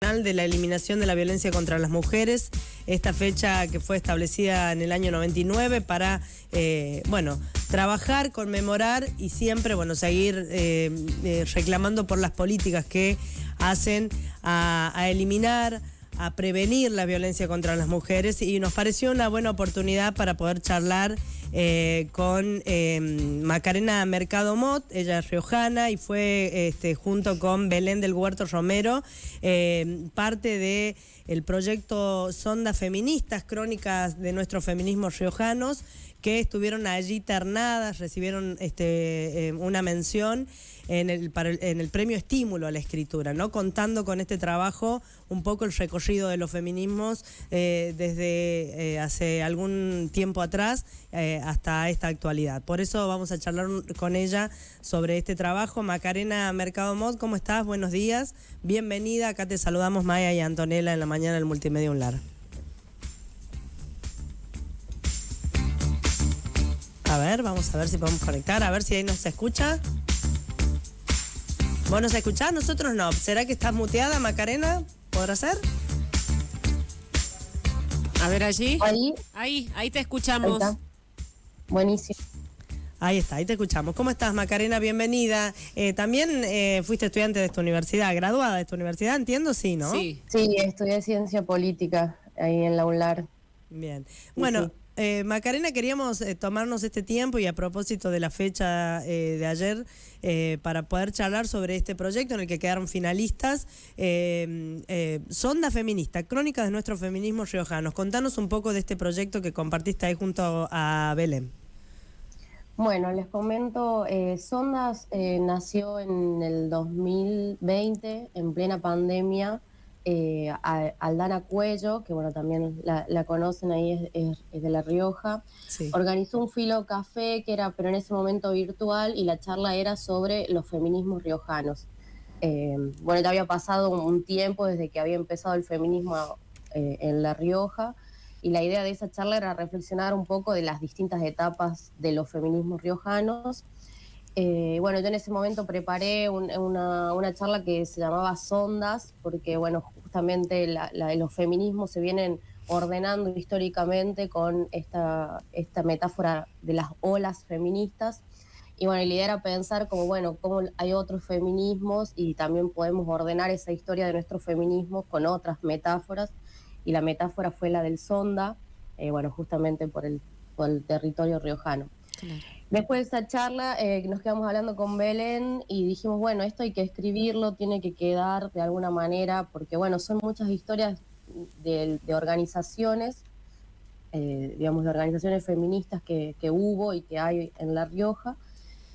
De la eliminación de la violencia contra las mujeres, esta fecha que fue establecida en el año 99 para, trabajar, conmemorar y siempre, seguir reclamando por las políticas que hacen a eliminar, a prevenir la violencia contra las mujeres, y nos pareció una buena oportunidad para poder charlar con Macarena Mercado Mott. Ella es riojana y fue junto con Belén del Huerto Romero parte de el proyecto Sondas Feministas, Crónicas de Nuestros Feminismos Riojanos, que estuvieron allí ternadas, recibieron una mención en el premio Estímulo a la Escritura, ¿no? Contando con este trabajo un poco el recorrido de los feminismos desde hace algún tiempo atrás hasta esta actualidad. Por eso vamos a charlar con ella sobre este trabajo. Macarena Mercado Mott, ¿cómo estás? Buenos días, bienvenida. Acá te saludamos Maya y Antonella en la mañana del Multimedia UNLAR. A ver, vamos a ver si podemos conectar, a ver si ahí nos escucha. ¿Vos nos escuchás? Nosotros no. ¿Será que estás muteada, Macarena? ¿Podrá ser? A ver allí. Ahí Te escuchamos. está. Buenísimo. Ahí está, ahí te escuchamos. ¿Cómo estás, Macarena? Bienvenida. También fuiste estudiante de esta universidad, graduada de esta universidad, entiendo, sí, ¿no? Sí. Sí, estudié ciencia política ahí en la UNLAR. Bien. Bueno, sí. Macarena, queríamos tomarnos este tiempo y a propósito de la fecha de ayer para poder charlar sobre este proyecto en el que quedaron finalistas. Sonda Feminista, Crónicas de Nuestros Feminismos Riojanos. Contanos un poco de este proyecto que compartiste ahí junto a Belén. Bueno, les comento, Sondas nació en el 2020, en plena pandemia. Aldana Cuello, que bueno, también la conocen, ahí es de La Rioja, Sí. Organizó un filo café que era, pero en ese momento virtual, y la charla era sobre los feminismos riojanos. Ya había pasado un tiempo desde que había empezado el feminismo en La Rioja, y la idea de esa charla era reflexionar un poco de las distintas etapas de los feminismos riojanos. Yo en ese momento preparé una charla que se llamaba Sondas, porque justamente los feminismos se vienen ordenando históricamente con esta metáfora de las olas feministas. Y la idea era pensar cómo hay otros feminismos y también podemos ordenar esa historia de nuestros feminismos con otras metáforas. Y la metáfora fue la del Sonda, justamente por el territorio riojano. Claro. Después de esa charla nos quedamos hablando con Belén y dijimos, esto hay que escribirlo, tiene que quedar de alguna manera, porque son muchas historias de organizaciones, de organizaciones feministas que hubo y que hay en La Rioja,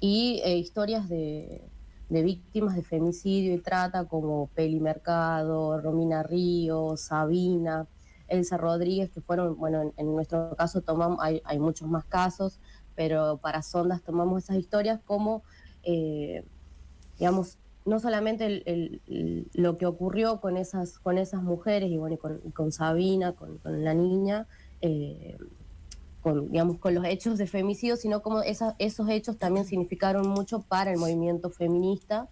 y historias de víctimas de femicidio y trata como Peli Mercado, Romina Ríos, Sabina, Elsa Rodríguez, que fueron, en nuestro caso hay muchos más casos, pero para Sondas tomamos esas historias como, no solamente lo que ocurrió con esas mujeres y con Sabina, con la niña, con los hechos de femicidio, sino como esos hechos también significaron mucho para el movimiento feminista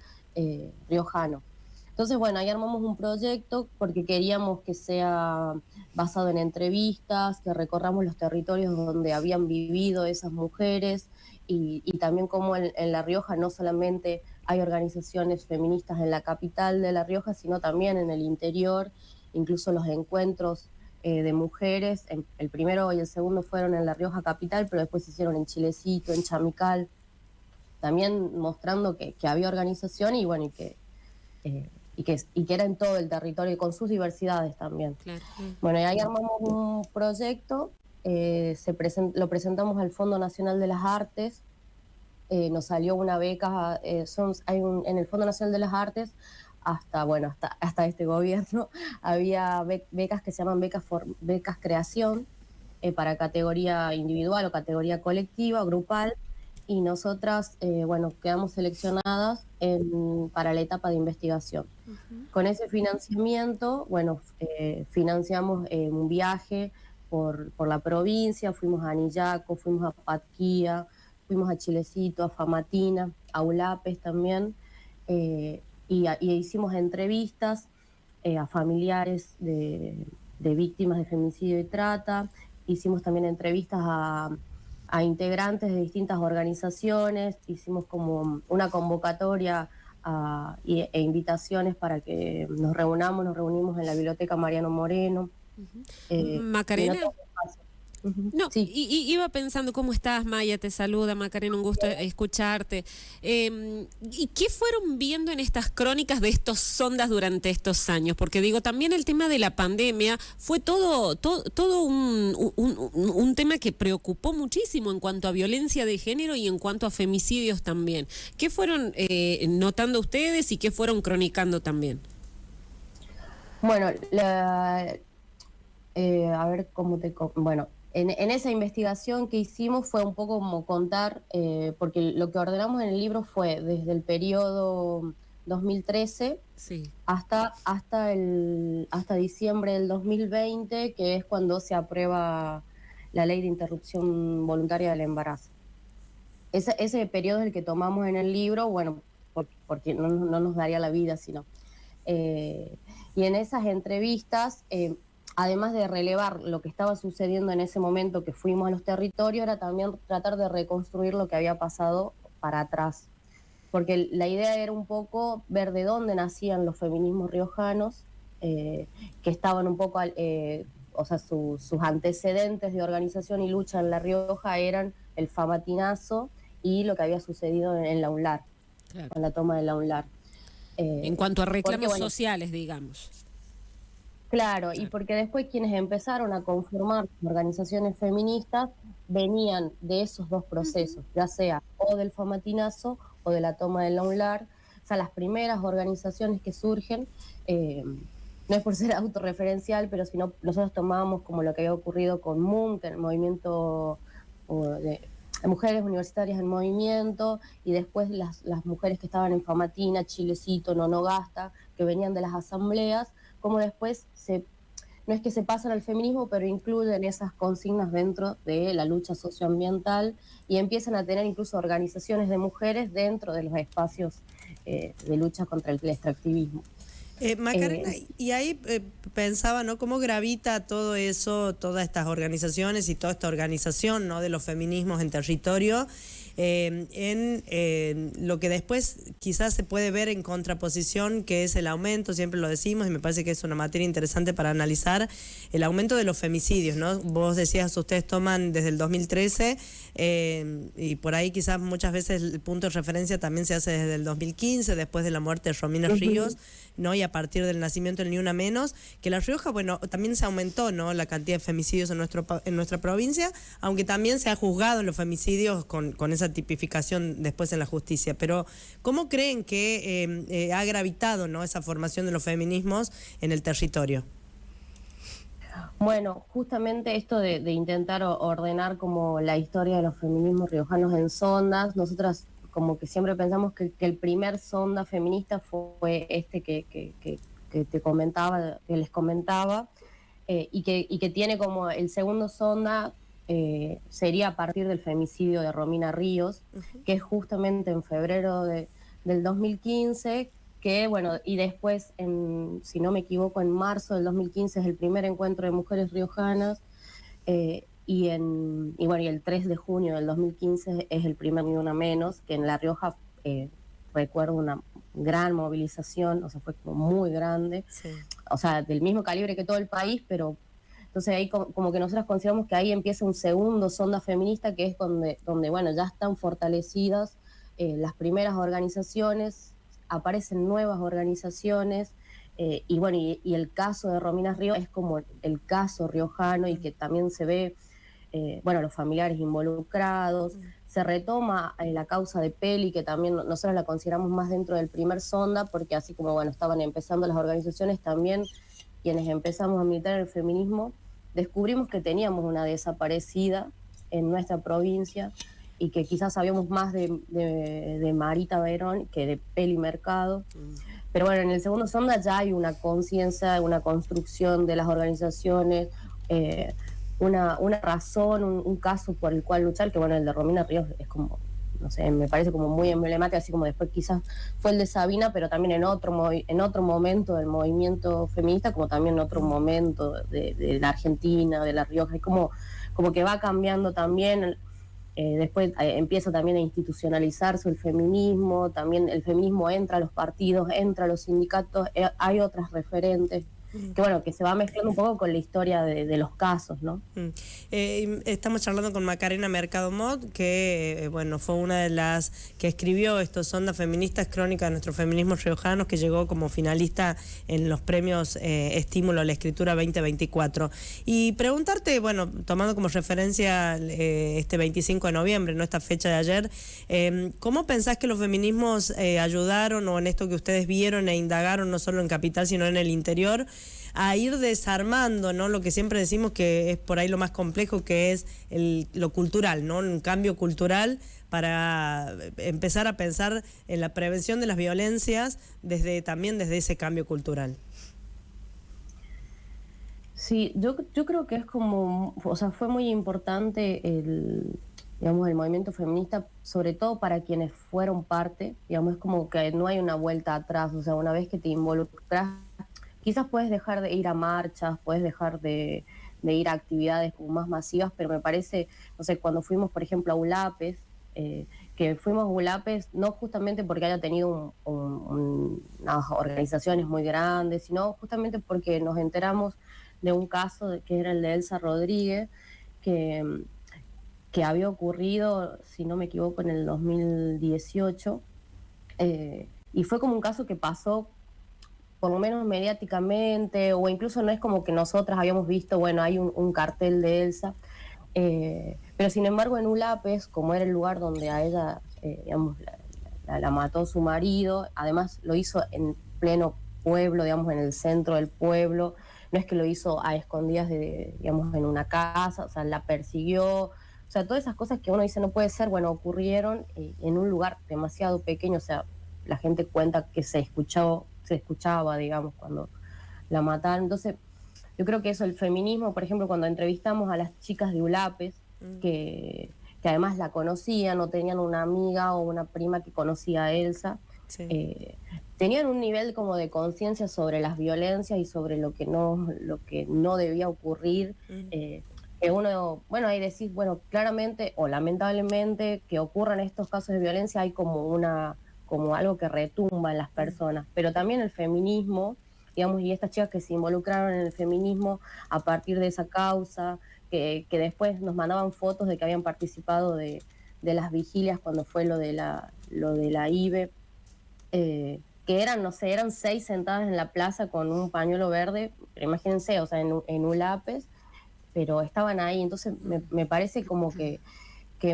riojano. Entonces, ahí armamos un proyecto porque queríamos que sea basado en entrevistas, que recorramos los territorios donde habían vivido esas mujeres y también como en La Rioja no solamente hay organizaciones feministas en la capital de La Rioja, sino también en el interior, incluso los encuentros de mujeres, el primero y el segundo fueron en La Rioja capital, pero después se hicieron en Chilecito, en Chamical, también mostrando que había organización y que era en todo el territorio, con sus diversidades también. Claro. Y ahí armamos un proyecto, lo presentamos al Fondo Nacional de las Artes, nos salió una beca, en el Fondo Nacional de las Artes, hasta este gobierno, había becas que se llaman becas creación, para categoría individual o categoría colectiva o grupal, y nosotras, quedamos seleccionadas para la etapa de investigación. Con ese financiamiento, financiamos un viaje por la provincia, fuimos a Anillaco, fuimos a Patquía, fuimos a Chilecito, a Famatina, a Ulapes también, y hicimos entrevistas a familiares de víctimas de feminicidio y trata. Hicimos también entrevistas a integrantes de distintas organizaciones, hicimos como una convocatoria e invitaciones para que nos reunimos en la Biblioteca Mariano Moreno. Macarena. No, sí. Iba pensando, ¿cómo estás, Maya? Te saluda, Macarena, un gusto escucharte. ¿Y qué fueron viendo en estas crónicas de estos sondas durante estos años? Porque digo, también el tema de la pandemia fue todo un tema que preocupó muchísimo en cuanto a violencia de género y en cuanto a femicidios también. ¿Qué fueron notando ustedes y qué fueron cronicando también? Bueno, a ver cómo bueno, en esa investigación que hicimos fue un poco como contar, porque lo que ordenamos en el libro fue desde el periodo 2013 sí, hasta diciembre del 2020, que es cuando se aprueba la ley de interrupción voluntaria del embarazo. Ese periodo es el que tomamos en el libro, bueno, porque no nos daría la vida, sino... y en esas entrevistas... además de relevar lo que estaba sucediendo en ese momento que fuimos a los territorios, era también tratar de reconstruir lo que había pasado para atrás. Porque la idea era un poco ver de dónde nacían los feminismos riojanos, que estaban un poco, o sea, sus antecedentes de organización y lucha en La Rioja eran el famatinazo y lo que había sucedido en la UNLAR, claro, con la toma de la UNLAR. En cuanto a reclamos sociales, digamos. Claro, y porque después quienes empezaron a conformar organizaciones feministas venían de esos dos procesos, ya sea o del famatinazo o de la toma de la UNLAR. O sea, las primeras organizaciones que surgen, no es por ser autorreferencial, pero si no, nosotros tomábamos como lo que había ocurrido con MUN, el movimiento de mujeres universitarias en movimiento, y después las mujeres que estaban en Famatina, Chilecito, Nonogasta, que venían de las asambleas, como después no es que se pasan al feminismo, pero incluyen esas consignas dentro de la lucha socioambiental y empiezan a tener incluso organizaciones de mujeres dentro de los espacios de lucha contra el extractivismo. Macarena, y ahí pensaba, ¿no? ¿Cómo gravita todo eso, todas estas organizaciones y toda esta organización, ¿no?, de los feminismos en territorio, en lo que después quizás se puede ver en contraposición, que es el aumento, siempre lo decimos, y me parece que es una materia interesante para analizar, el aumento de los femicidios, ¿no? Vos decías, ustedes toman desde el 2013, y por ahí quizás muchas veces el punto de referencia también se hace desde el 2015, después de la muerte de Romina Ríos, ¿no? Y a partir del nacimiento del Ni Una Menos, que La Rioja, bueno, también se aumentó, ¿no?, la cantidad de femicidios en nuestra provincia, aunque también se ha juzgado los femicidios con esa tipificación después en la justicia. Pero ¿cómo creen que ha gravitado, ¿no?, esa formación de los feminismos en el territorio? Bueno, justamente esto de intentar ordenar como la historia de los feminismos riojanos en sondas, nosotras como que siempre pensamos que el primer sonda feminista fue este que te comentaba, que les comentaba, y que tiene como el segundo sonda sería a partir del femicidio de Romina Ríos, que es justamente en febrero del 2015, que bueno, y después, si no me equivoco, en marzo del 2015 es el primer encuentro de mujeres riojanas, y el 3 de junio del 2015 es el primer Ni Una Menos, que en La Rioja recuerdo una gran movilización, o sea, fue como muy grande, sí, o sea, del mismo calibre que todo el país, pero entonces ahí como que nosotros consideramos que ahí empieza un segundo sonda feminista, que es donde bueno, ya están fortalecidas las primeras organizaciones, aparecen nuevas organizaciones, y bueno, y el caso de Romina Ríos es como el caso riojano, y que también se ve, bueno, los familiares involucrados, se retoma la causa de Peli, que también nosotros la consideramos más dentro del primer sonda, porque así como, bueno, estaban empezando las organizaciones, también quienes empezamos a militar en el feminismo, descubrimos que teníamos una desaparecida en nuestra provincia, y que quizás sabíamos más de Marita Verón que de Peli Mercado. Pero bueno, en el segundo sonda ya hay una conciencia, una construcción de las organizaciones, una razón, un caso por el cual luchar, que bueno, el de Romina Ríos es como no sé, me parece como muy emblemática, así como después quizás fue el de Sabina, pero también en otro momento del movimiento feminista, como también en otro momento de la Argentina, de La Rioja, y como que va cambiando también. Después empieza también a institucionalizarse el feminismo, también el feminismo entra a los partidos, entra a los sindicatos, hay otras referentes, que bueno, que se va mezclando un poco con la historia de los casos, ¿no? Estamos charlando con Macarena Mercado Mot, que bueno, fue una de las que escribió estos Ondas Feministas, crónica de nuestros feminismos riojanos, que llegó como finalista en los premios Estímulo a la Escritura 2024. Y preguntarte, bueno, tomando como referencia este 25 de noviembre, ¿no?, esta fecha de ayer, ¿cómo pensás que los feminismos ayudaron, o en esto que ustedes vieron e indagaron, no solo en Capital, sino en el interior, a ir desarmando, ¿no?, lo que siempre decimos que es por ahí lo más complejo, que es lo cultural, ¿no?, un cambio cultural para empezar a pensar en la prevención de las violencias también desde ese cambio cultural? Sí, yo creo que es como, o sea, fue muy importante digamos, el movimiento feminista, sobre todo para quienes fueron parte, digamos, es como que no hay una vuelta atrás, o sea, una vez que te involucras, quizás puedes dejar de ir a marchas, puedes dejar de ir a actividades como más masivas, pero me parece, no sé, cuando fuimos, por ejemplo, a ULAPES, que fuimos a ULAPES no justamente porque haya tenido unas organizaciones muy grandes, sino justamente porque nos enteramos de un caso que era el de Elsa Rodríguez, que había ocurrido, si no me equivoco, en el 2018, y fue como un caso que pasó por lo menos mediáticamente, o incluso no es como que nosotras habíamos visto, bueno, hay un cartel de Elsa, pero sin embargo en ULAPES, como era el lugar donde a ella, digamos, la mató su marido, además lo hizo en pleno pueblo, digamos, en el centro del pueblo, no es que lo hizo a escondidas, digamos, en una casa, o sea, la persiguió, o sea, todas esas cosas que uno dice no puede ser, bueno, ocurrieron en un lugar demasiado pequeño, o sea, la gente cuenta que se escuchaba, digamos, cuando la mataron. Entonces, yo creo que eso, el feminismo, por ejemplo, cuando entrevistamos a las chicas de ULAPES, que además la conocían o tenían una amiga o una prima que conocía a Elsa, sí, tenían un nivel como de conciencia sobre las violencias y sobre lo que no debía ocurrir, que uno, bueno, ahí decís, bueno, claramente o lamentablemente que ocurran estos casos de violencia hay como algo que retumba en las personas, pero también el feminismo, digamos, y estas chicas que se involucraron en el feminismo a partir de esa causa, que después nos mandaban fotos de que habían participado de las vigilias cuando fue lo de la IBE, que eran, no sé, eran 6 sentadas en la plaza con un pañuelo verde, pero imagínense, o sea, en ULAPES, pero estaban ahí, entonces me parece como que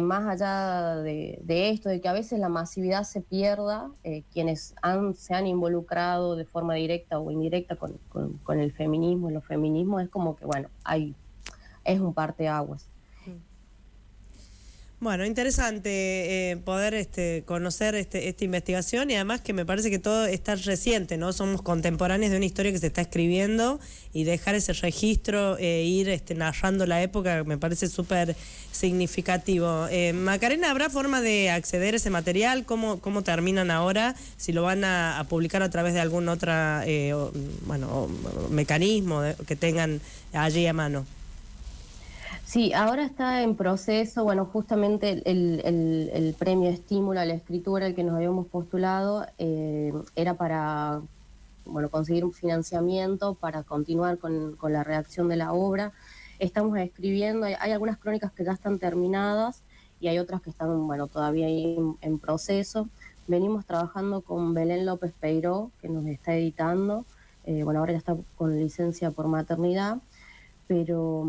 más allá de esto, de que a veces la masividad se pierda, quienes se han involucrado de forma directa o indirecta con el feminismo y los feminismos, es como que, bueno, es un parteaguas. Bueno, interesante poder conocer esta investigación, y además que me parece que todo está reciente, ¿no? Somos contemporáneos de una historia que se está escribiendo, y dejar ese registro, ir narrando la época, me parece súper significativo. Macarena, ¿habrá forma de acceder a ese material? ¿Cómo terminan ahora? Si lo van a publicar a través de algún otro mecanismo que tengan allí a mano. Sí, ahora está en proceso, bueno, justamente el premio Estímulo a la Escritura, el que nos habíamos postulado, era para, bueno, conseguir un financiamiento para continuar con la redacción de la obra. Estamos escribiendo, hay algunas crónicas que ya están terminadas y hay otras que están, bueno, todavía ahí en proceso. Venimos trabajando con Belén López Peiró, que nos está editando, bueno, ahora ya está con licencia por maternidad, pero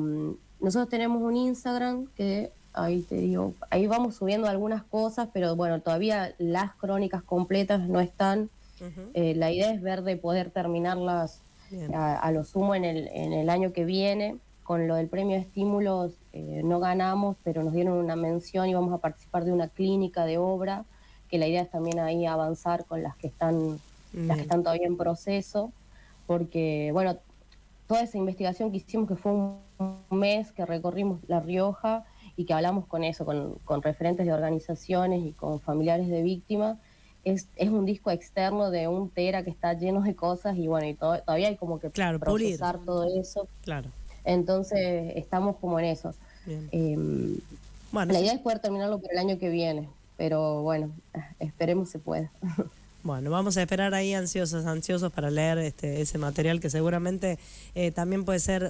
nosotros tenemos un Instagram que ahí te digo, ahí vamos subiendo algunas cosas, pero bueno, todavía las crónicas completas no están. La idea es ver de poder terminarlas a lo sumo en el año que viene. Con lo del premio de estímulos no ganamos, pero nos dieron una mención y vamos a participar de una clínica de obra, que la idea es también ahí avanzar con las que están todavía en proceso, porque bueno, toda esa investigación que hicimos, que fue un mes que recorrimos La Rioja y que hablamos con eso, con referentes de organizaciones y con familiares de víctimas, es un disco externo de 1 tera que está lleno de cosas y bueno, y todavía hay como que Claro, procesar todo eso. Claro. Entonces estamos como en eso. Bueno, la idea es poder terminarlo por el año que viene, pero bueno, esperemos se pueda. Bueno, vamos a esperar ahí ansiosos para leer ese material que seguramente también puede ser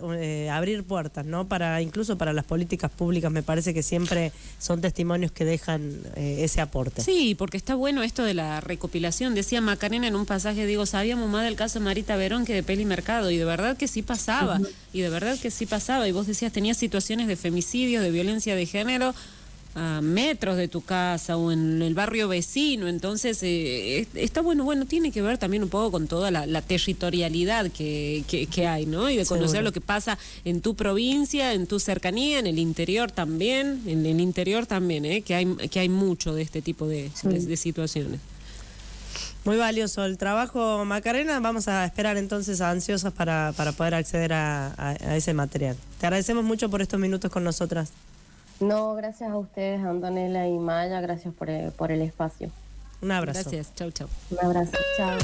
abrir puertas, ¿no? Incluso para las políticas públicas, me parece que siempre son testimonios que dejan ese aporte. Sí, porque está bueno esto de la recopilación. Decía Macarena en un pasaje, digo, sabíamos más del caso de Marita Verón que de Peli Mercado, y de verdad que sí pasaba, y de verdad que sí pasaba, y vos decías, tenías situaciones de femicidios, de violencia de género, a metros de tu casa o en el barrio vecino, entonces está bueno, tiene que ver también un poco con toda la territorialidad que hay, ¿no? Y de conocer Seguro. lo que pasa en tu provincia, en tu cercanía, en el interior también, que hay mucho de este tipo de situaciones. Muy valioso el trabajo, Macarena. Vamos a esperar entonces ansiosos para poder acceder a ese material. Te agradecemos mucho por estos minutos con nosotras. No, gracias a ustedes, Antonella y Maya, gracias por el espacio. Un abrazo. Gracias, chau. Un abrazo, chao.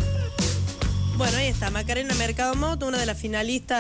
Bueno, ahí está, Macarena Mercado Mot, una de las finalistas.